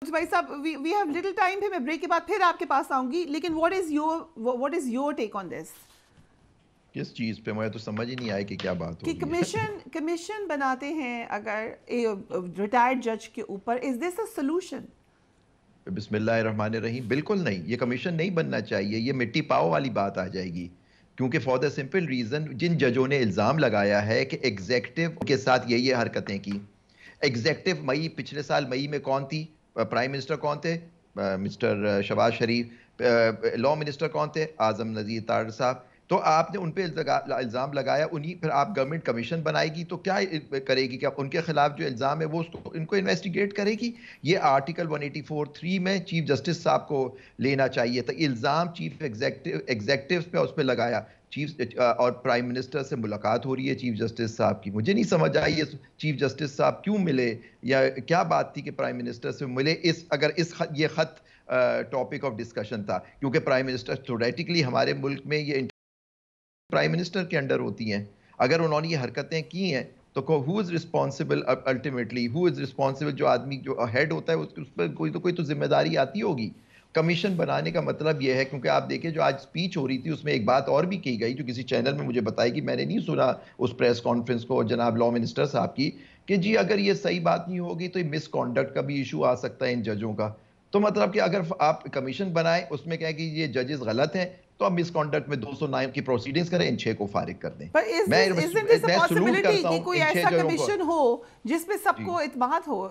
بھائی صاحب we have little time پہ میں بریک کے بعد پھر آپ کے پاس آؤں گی، لیکن واٹ از یور ٹیک آن دس؟ کس چیز پہ؟ مجھے تو سمجھ ہی نہیں آئی کہ کیا بات ہو کہ رہی ہے. کمیشن بناتے ہیں اگر ریٹائرڈ جج کے اوپر، از دس اے سولوشن؟ بسم اللہ الرحمن الرحیم. بالکل نہیں، یہ کمیشن نہیں بننا چاہیے. یہ مٹی پاؤ والی بات آ جائے گی، کیونکہ فار دا سمپل ریزن جن ججوں نے الزام لگایا ہے کہ ایگزیکٹو کے ساتھ یہ حرکتیں کی. ایگزیکٹو پچھلے سال مئی میں کون تھی؟ پرائم منسٹر کون تھے؟ مسٹر شہباز شریف. لا منسٹر کون تھے؟ اعظم نذیر طاہر صاحب. تو آپ نے ان پہ الزام لگایا، پھر آپ گورنمنٹ کمیشن بنائے گی تو کیا کرے گی؟ کہ ان کے خلاف جو الزام ہے وہ ان کو انویسٹیگیٹ کرے گی. یہ آرٹیکل 184(3) میں چیف جسٹس صاحب کو لینا چاہیے تھا. الزام چیف ایگزیکٹو پہ اس پہ لگایا. اور پرائم منسٹر سے ملاقات ہو رہی ہے چیف جسٹس صاحب کی. مجھے نہیں سمجھ آئی یہ چیف جسٹس صاحب کیوں ملے، یا کیا بات تھی کہ پرائم منسٹر سے ملے. اگر یہ خط ٹاپک آف ڈسکشن تھا، کیونکہ پرائم منسٹر تھیوریٹیکلی ہمارے ملک میں یہ پرائم منسٹر کے انڈر ہوتی ہیں. اگر انہوں نے یہ حرکتیں کی ہیں تو who is responsible ultimately? Who is responsible? جو آدمی جو ہیڈ ہوتا ہے اس پر کوئی تو ذمہ داری آتی ہوگی. کمیشن بنانے کا مطلب یہ ہے، کیونکہ آپ دیکھیں جو آج سپیچ ہو رہی تھی اس میں ایک بات اور بھی کی گئی جو کسی چینل میں مجھے بتائی گی، میں نے نہیں سنا اس پریس کانفرنس کو جناب لا منسٹر صاحب کی، کہ جی اگر یہ صحیح بات نہیں ہوگی تو یہ مس کانڈکٹ کا بھی ایشو آ سکتا ہے ان ججوں کا. تو مطلب کہ اگر آپ کمیشن بنائیں اس میں کہیں کہ یہ ججز غلط ہیں تو اب مس کانڈکٹ میں 209 کی پروسیڈنگز کریں، ان 6 کو فارغ کر دیں. میں سلوٹ کرتا ہوں کوئی ان 6 ایسا ججوں کو. کمیشن ہو جس پہ سب جی، کو اعتماد ہو.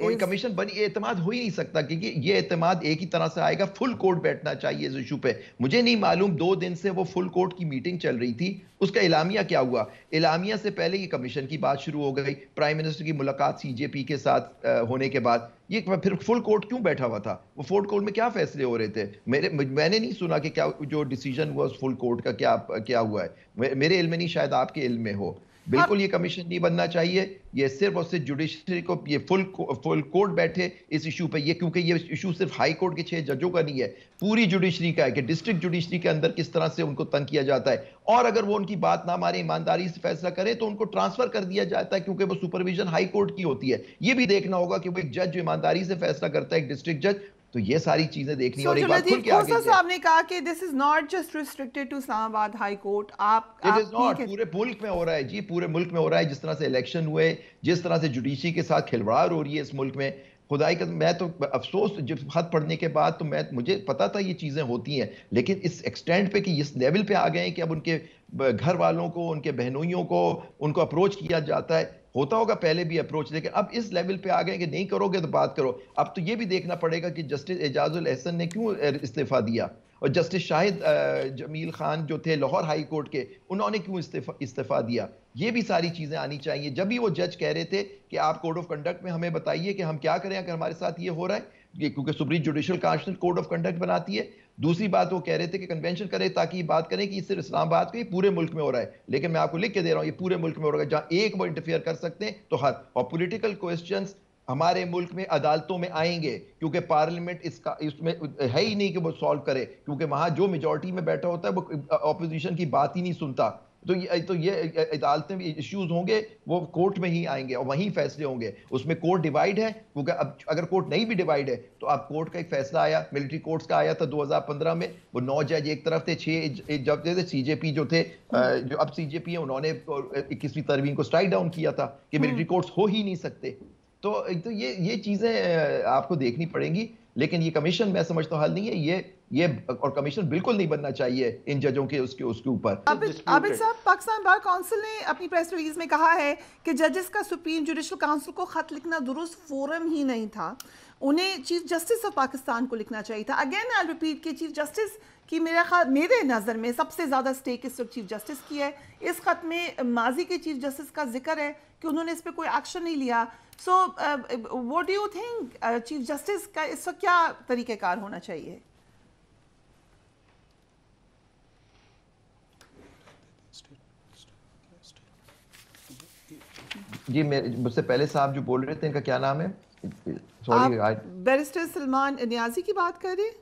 کوئی کمیشن بنی اعتماد ہو ہی نہیں سکتا، کیونکہ یہ اعتماد ایک ہی طرح سے آئے گا. فل کورٹ بیٹھنا چاہیے اس ایشو پہ. مجھے نہیں معلوم 2 دن سے وہ فل کورٹ کی میٹنگ چل رہی تھی، اس کا اعلامیہ کیا ہوا؟ اعلامیہ سے پہلے یہ کمیشن کی بات شروع ہو گئی. پرائم منسٹر کی ملاقات سی جے پی کے ساتھ ہونے کے بعد یہ پھر فل کورٹ کیوں بیٹھا ہوا تھا؟ وہ فل کورٹ میں کیا فیصلے ہو رہے تھے؟ میں نے نہیں سنا کہ کیا جو ڈیسیجن ہوا اس فل کورٹ کا کیا ہوا ہے. میرے علم میں نہیں، شاید آپ کے علم میں ہو. بالکل یہ کمیشن نہیں بننا چاہیے. یہ صرف اور صرف جوڈیشری کو یہ فل کورٹ بیٹھے اس ایشو پہ. یہ کیونکہ یہ ایشو صرف ہائی کورٹ کے 6 ججوں کا نہیں ہے، پوری جوڈیشری کا ہے کہ ڈسٹرکٹ جوڈیشری کے اندر کس طرح سے ان کو تنگ کیا جاتا ہے. اور اگر وہ ان کی بات نہ مانے، ایمانداری سے فیصلہ کرے تو ان کو ٹرانسفر کر دیا جاتا ہے، کیونکہ وہ سپرویژن ہائی کورٹ کی ہوتی ہے. یہ بھی دیکھنا ہوگا کہ وہ ایک جج جو ایمانداری سے فیصلہ کرتا ہے، ایک ڈسٹرکٹ جج. تو یہ ساری چیزیں دیکھنی. اور ایک جو بات کھل لطیف کے کھوسا آگے صاحب نے کہا کہ this is not just restricted to Islamabad high court. It is آپ ٹھیک ناٹ، ہے؟ پورے ملک میں ہو رہا ہے جی، پورے ملک میں ہو رہا ہے. جس طرح سے الیکشن ہوئے، جس طرح سے جوڈیشری کے ساتھ کھلواڑ ہو رہی ہے اس ملک میں، خدائی کا میں تو افسوس، جب خط پڑھنے کے بعد تو مجھے پتا تھا یہ چیزیں ہوتی ہیں، لیکن اس ایکسٹینڈ پہ کہ اس لیول پہ آ گئے ہیں کہ اب ان کے گھر والوں کو، ان کے بہنوئیوں کو ان کو اپروچ کیا جاتا ہے. ہوتا ہوگا پہلے بھی اپروچ، لیکن اب اس لیول پہ آ گئے کہ نہیں کرو گے تو بات کرو. اب تو یہ بھی دیکھنا پڑے گا کہ جسٹس اعجاز الاحسن نے کیوں استعفیٰ دیا، اور جسٹس شاہد جمیل خان جو تھے لاہور ہائی کورٹ کے، انہوں نے کیوں استعفیٰ دیا. یہ بھی ساری چیزیں آنی چاہیے. جب بھی وہ جج کہہ رہے تھے کہ آپ کوڈ آف کنڈکٹ میں ہمیں بتائیے کہ ہم کیا کریں اگر ہمارے ساتھ یہ ہو رہا ہے، کیونکہ supreme judicial council code of conduct بناتی ہے. دوسری بات وہ کہہ رہے تھے کہ کنونشن کرے تاکہ یہ بات کریں کہ یہ صرف اسلام آباد کے، یہ پورے ملک میں ہو رہا ہے. لیکن میں آپ کو لکھ کے دے رہا ہوں یہ پورے ملک میں ہو رہا ہے. جہاں ایک وہ انٹرفیئر کر سکتے ہیں تو حد. اور پولیٹیکل کوسچنز ہمارے ملک میں عدالتوں میں آئیں گے، کیونکہ پارلیمنٹ اس میں ہے ہی نہیں کہ وہ سالو کرے، کیونکہ وہاں جو میجورٹی میں بیٹھا ہوتا ہے وہ اپوزیشن کی بات ہی نہیں سنتا. تو یہ عدالتیں بھی ایشوز ہوں گے وہ کورٹ میں ہی آئیں گے اور وہیں فیصلے ہوں گے. اس میں کورٹ ڈیوائیڈ ہے، کیونکہ اب اگر کورٹ نہیں بھی ڈیوائیڈ ہے تو اب کورٹ کا ایک فیصلہ آیا، ملٹری کورٹس کا آیا تھا 2015 میں. وہ 9 جج ایک طرف تھے، 6 جج تھے سی جے پی جو تھے، جو اب سی جے پی ہیں، انہوں نے 21ویں ترمیم کو سٹرائک ڈاؤن کیا تھا کہ ملٹری کورٹس ہو ہی نہیں سکتے. تو یہ چیزیں آپ کو دیکھنی پڑیں گی. لیکن یہ کمیشن میں سمجھتا ہوں حل نہیں ہے. یہ اور کمیشن بالکل نہیں بننا چاہیے ان ججوں کے اس کے اوپر. عابد صاحب، پاکستان بار کونسل نے اپنی پریس ریلیز میں کہا ہے کہ ججز کا سپریم جوڈیشل کونسل کو خط لکھنا درست فورم ہی نہیں تھا، انہیں چیف جسٹس آف پاکستان کو لکھنا چاہیے تھا. اگین آئی ریپیٹ کہ چیف جسٹس کی میرے نظر میں سب سے زیادہ سٹیک اس وقت چیف جسٹس کی ہے. اس خط میں ماضی کے چیف جسٹس کا ذکر ہے کہ انہوں نے اس پہ کوئی ایکشن نہیں لیا. So what do you think chief justice کا اس وقت کیا طریقہ کار ہونا چاہیے؟ جی مجھ سے پہلے صاحب جو بول رہے تھے ان کا کیا نام ہے؟ آپ بیرسٹر سلمان نیازی کی بات کر رہے ہیں؟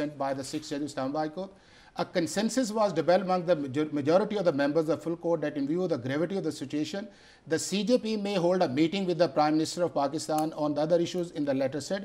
sent by the 6 judges Islamic High Court. A consensus was developed among the majority of the members of the full court that in view of the gravity of the situation, the CJP may hold a meeting with the Prime Minister of Pakistan on the other issues in the letter said.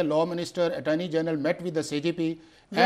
the Law Minister, Attorney General met with the CJP